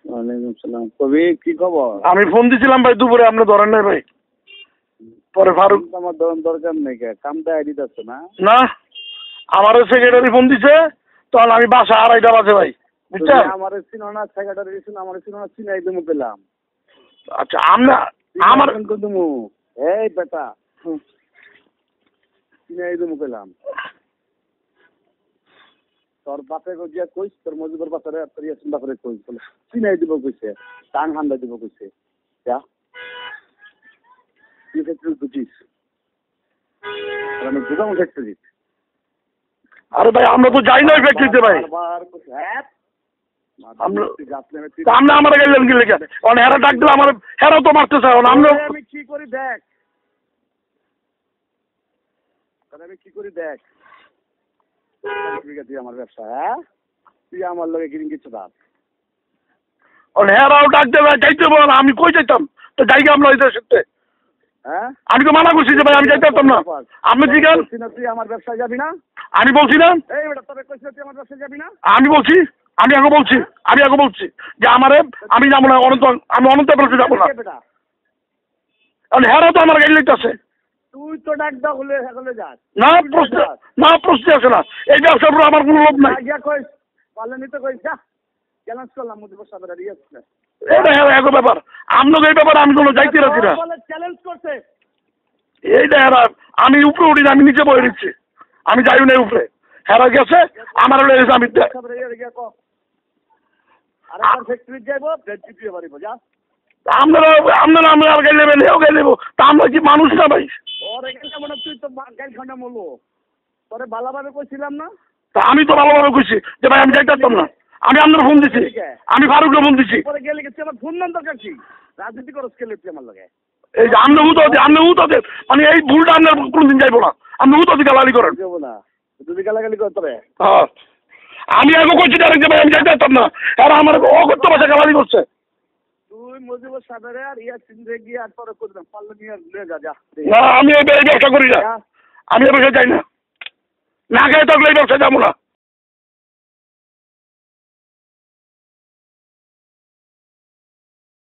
ওয়ালাইকুম সালাম। কবি কি খবর? আমি ফোন দিছিলাম ভাই দুপুরে, আপনি ধরেন নাই ভাই। পরে ফারুক আমার দরকার নেই, কামটা আইডিতে আছে না? না, আমারও সেক্রেটারি ফোন দিছে, তখন আমি বাসা 2:30 বাজে ভাই, বুঝছেন? আমার চিনো না, সেক্রেটারি চিনো, আমার চিনো না, চিনাই তুমি পেলাম। আচ্ছা আমরা আমার তুমি এই বেটা চিনাই তুমি পেলাম। তোর বাপে গিয়া কইস, তোর মজুবের বাপারে তোর ইয়াসিন বাপারে কইস, বলে চিনাই দিব কইছে, টান হান্ডা দিব কইছে। যা তুই ফ্যাক্টরি বুঝিস, আমি বুঝাম ফ্যাক্টরি। আরে ভাই আমরা তো যাই নাই ফ্যাক্টরিতে ভাই। আমরা আমার গেলেন কি লেগে অন হেরা ডাক দিলে আমার হেরা তো মারতে চাই আমরা। আমি কি করি দেখ, আমি কি করি দেখ, তুই আমার ব্যবসা, হ্যাঁ তুই আমার লগে কিনে কিছু দাস। হেরাও ডাক দেবে যাইতে বল, আমি কই যাইতাম তো যাইগে আমরা ওই দেশে। হ্যাঁ আমি তো মানা করছি যে ভাই আমি যাইতে পারতাম না। আপনি জিজ্ঞান তুই আমার ব্যবসায় যাবি না? আমি বলছি না, এই বেটা তবে কইছিস তুই আমার ব্যবসায় যাবি না? আমি বলছি, আমি আগে বলছি যে আমারে আমি যাবো না অনন্ত, আমি অনন্ত বলতে যাবো না। হেরা তো আমার গাড়ি লেগেছে। তুই তো ডাক দাও হলে হলে যাস না প্রশ্ন আছে না, এই ব্যবসার উপর আমার কোনো লোভ নাই। কইস পারলে নিতে কইস, যা চ্যালেঞ্জ করলাম মুজিবুর সাহেবের রিয়াজকে। এটা হেরা এক ব্যাপার, আপনাকে এই ব্যাপারে আমি কোনো যাইতে রাখি না। চ্যালেঞ্জ করছে এইটা হেরা, আমি উপরে উঠি না, আমি নিচে বয়ে দিচ্ছি, আমি যাই না উপরে। হেরা গেছে আমার হলে আমি ফ্যাক্টরি যাইবো ফ্যাক্টরি বাড়িব, যা আপনারা আমরা আর গাড়ি নেবেন, এও গাড়ি নেবো, তা আমরা কি মানুষ না ভাই? ওর এখানে মনে তুই তো গাড়ি খান্ডা মলো তোরে ভালোভাবে কইছিলাম না? তা আমি তো ভালোভাবে খুশি যে ভাই আমি যাইতে পারতাম না। আমি আপনার ফোন দিছি, আমি ফারুককে ফোন দিছি। পরে গেলে গেছি, আমার ফোন নাম দরকার কি? রাজনীতি করস কে লেপছি আমার লগে? এই যে আপনি উতাতে মানে এই ভুলটা আপনার কোনদিন যাইবো না। আপনি উতাতে গালালি করেন। যাবো না, যদি গালাগালি করতে হবে। হ্যাঁ আমি আগে করছি ডাইরেক্ট যে ভাই আমি যাইতে পারতাম না, এরা আমার অগত্য ভাষা গালালি করছে। তুই মুজিবুর সাহেবের আর ইয়াসিন রে গিয়ে আর পরে করলাম পারলে নিয়ে যা যা। না আমি এই ব্যবসা করি না, আমি এই ব্যবসা যাই না, না খেয়ে থাকলে এই ব্যবসা যাবো না।